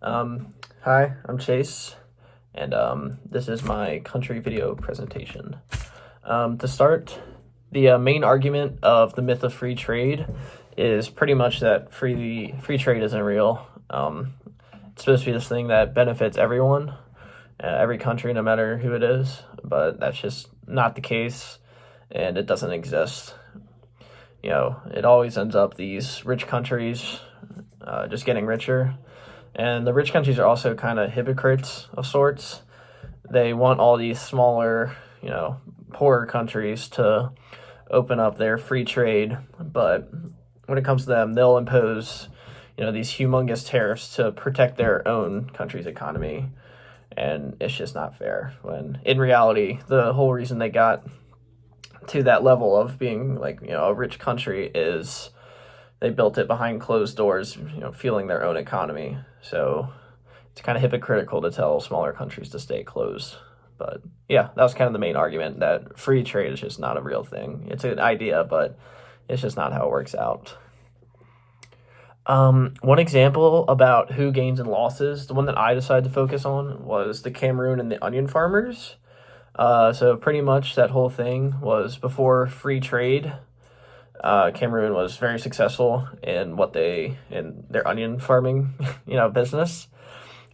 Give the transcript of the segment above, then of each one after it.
Hi, I'm Chase, and this is my country video presentation. To start, the main argument of the myth of free trade is pretty much that free trade isn't real. It's supposed to be this thing that benefits everyone, every country, no matter who it is, but that's just not the case, and it doesn't exist. It always ends up these rich countries just getting richer. And the rich countries are also kind of hypocrites of sorts. They want all these smaller, poorer countries to open up their free trade. But when it comes to them, they'll impose, these humongous tariffs to protect their own country's economy. And it's just not fair. When in reality, the whole reason they got to that level of being a rich country is they built it behind closed doors, fueling their own economy. So it's kind of hypocritical to tell smaller countries to stay closed. But yeah, that was kind of the main argument, that free trade is just not a real thing. It's an idea, but it's just not how it works out. One example about who gains and losses, the one that I decided to focus on, was the Cameroon and the onion farmers. So pretty much that whole thing was before free trade. Cameroon was very successful in their onion farming, business.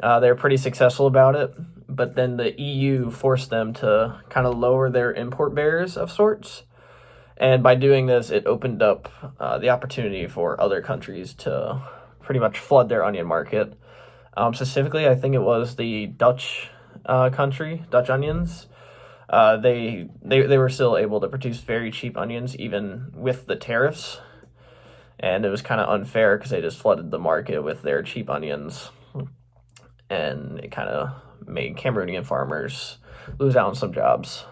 They were pretty successful about it, but then the EU forced them to kind of lower their import barriers of sorts. And by doing this, it opened up the opportunity for other countries to pretty much flood their onion market. Specifically, I think it was the Dutch Dutch onions. They were still able to produce very cheap onions even with the tariffs, and it was kind of unfair because they just flooded the market with their cheap onions, and it kind of made Cameroonian farmers lose out on some jobs.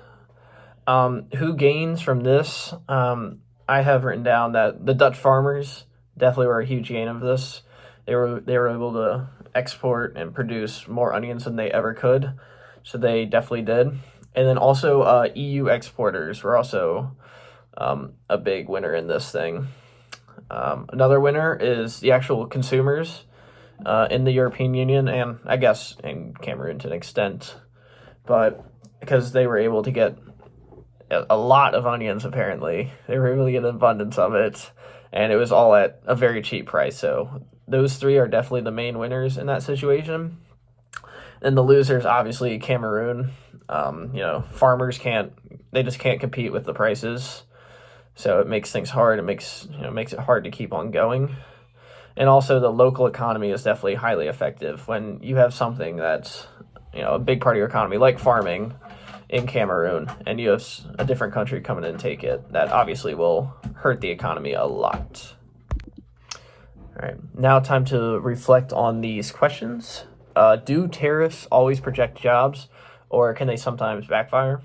Who gains from this? I have written down that the Dutch farmers definitely were a huge gain of this. They were able to export and produce more onions than they ever could, so they definitely did. And then also EU exporters were also a big winner in this thing. Another winner is the actual consumers in the European Union, and I guess in Cameroon to an extent. But because they were able to get a lot of onions, apparently. They were able to get an abundance of it, and it was all at a very cheap price. So those three are definitely the main winners in that situation. And the losers, obviously, Cameroon. Farmers just can't compete with the prices. So it makes things hard. It makes it hard to keep on going. And also the local economy is definitely highly effective when you have something that's, a big part of your economy, like farming in Cameroon, and you have a different country come in and take it. That obviously will hurt the economy a lot. All right, now time to reflect on these questions. Do tariffs always protect jobs, or can they sometimes backfire?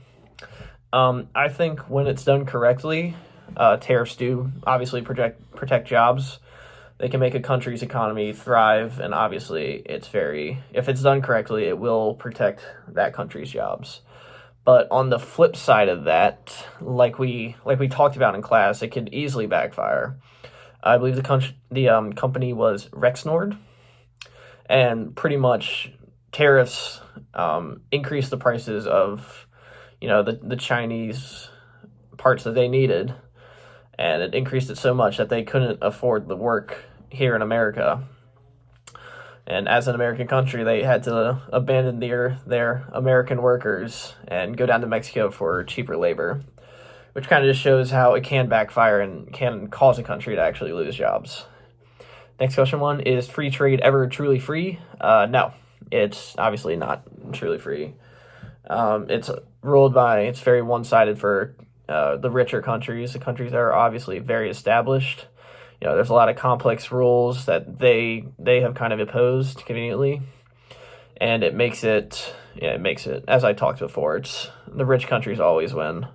I think when it's done correctly, tariffs do obviously protect jobs. They can make a country's economy thrive, and obviously if it's done correctly, it will protect that country's jobs. But on the flip side of that, like we talked about in class, it could easily backfire. I believe the company was Rexnord, and pretty much tariffs increased the prices of, the Chinese parts that they needed, and it increased it so much that they couldn't afford the work here in America. And as an American country, they had to abandon their American workers and go down to Mexico for cheaper labor, which kind of just shows how it can backfire and can cause a country to actually lose jobs. Next question one, is free trade ever truly free? No, it's obviously not truly free. It's very one-sided for the richer countries, the countries that are obviously very established. There's a lot of complex rules that they have kind of imposed conveniently, and it makes it, as I talked before, it's the rich countries always win.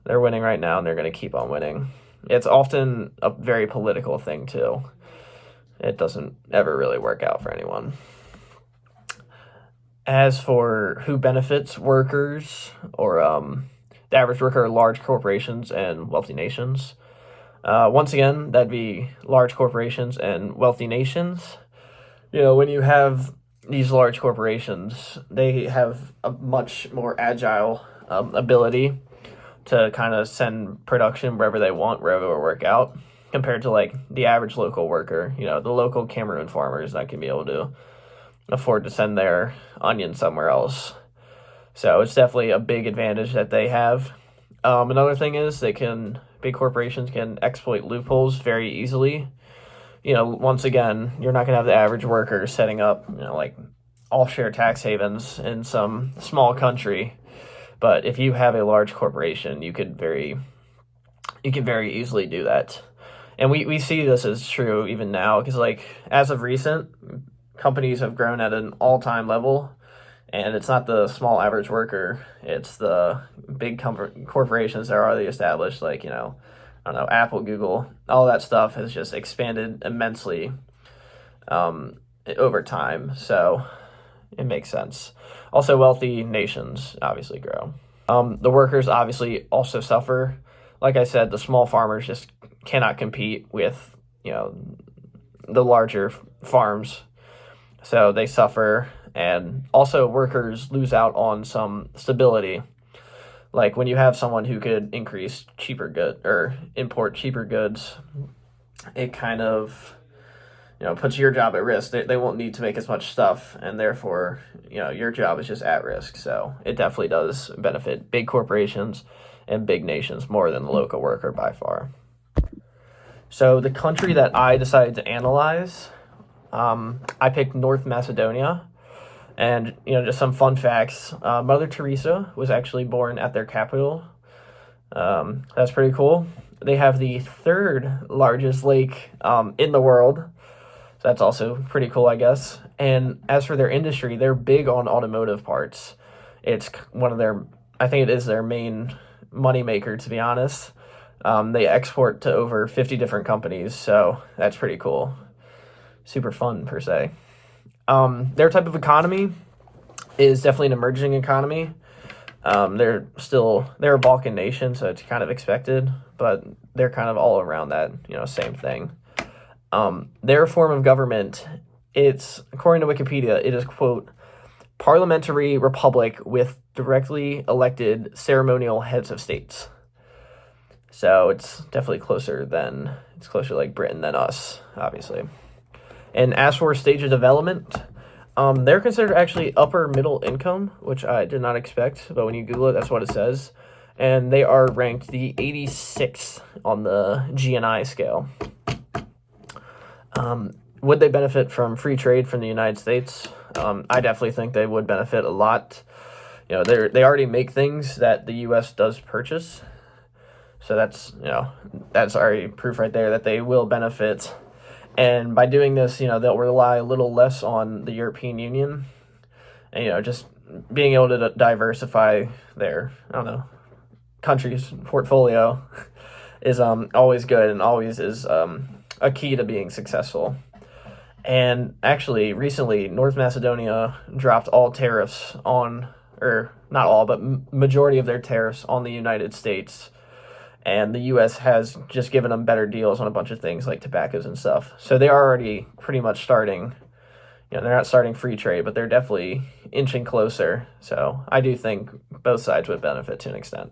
They're winning right now, and they're going to keep on winning. It's often a very political thing, too. It doesn't ever really work out for anyone. As for who benefits, workers or the average worker, large corporations and wealthy nations. Once again, that'd be large corporations and wealthy nations. When you have these large corporations, they have a much more agile ability to kind of send production wherever they want, wherever it work out, compared to like the average local worker. The local Cameroon farmer is not going to be able to afford to send their onion somewhere else. So it's definitely a big advantage that they have. Another thing is big corporations can exploit loopholes very easily. Once again, you're not going to have the average worker setting up, like offshore tax havens in some small country. But if you have a large corporation, you can very easily do that. And we see this as true even now, because like as of recent, companies have grown at an all-time level, and it's not the small average worker, it's the big corporations that are already established, like, I don't know, Apple, Google, all that stuff has just expanded immensely over time. So it makes sense. Also, wealthy nations obviously grow. The workers obviously also suffer. Like I said, the small farmers just cannot compete with, the larger farms. So they suffer. And also workers lose out on some stability. Like when you have someone who could import cheaper goods, it kind of, puts your job at risk. They won't need to make as much stuff, and therefore, your job is just at risk. So it definitely does benefit big corporations and big nations more than the local worker by far. So the country that I decided to analyze, I picked North Macedonia. And, just some fun facts. Mother Teresa was actually born at their capital. That's pretty cool. They have the third largest lake in the world. So that's also pretty cool, I guess. And as for their industry, they're big on automotive parts. It's I think it is their main moneymaker, to be honest. They export to over 50 different companies, so that's pretty cool. Super fun, per se. Their type of economy is definitely an emerging economy. They're a Balkan nation, so it's kind of expected, but they're kind of all around that, same thing. Their form of government, according to Wikipedia, it is, quote, parliamentary republic with directly elected ceremonial heads of states. So it's definitely closer to like Britain than us, obviously. And as for stage of development, they're considered actually upper middle income, which I did not expect, but when you Google it, that's what it says. And they are ranked the 86th on the GNI scale. Would they benefit from free trade from the United States? I definitely think they would benefit a lot. They already make things that the U.S. does purchase. So that's already proof right there that they will benefit. And by doing this, they'll rely a little less on the European Union. And, just being able to diversify their, country's portfolio is always good and always is a key to being successful. And actually, recently, North Macedonia dropped all tariffs or not all, but majority of their tariffs on the United States. And the U.S. has just given them better deals on a bunch of things like tobaccos and stuff. So they're already pretty much starting, they're not starting free trade, but they're definitely inching closer. So I do think both sides would benefit to an extent.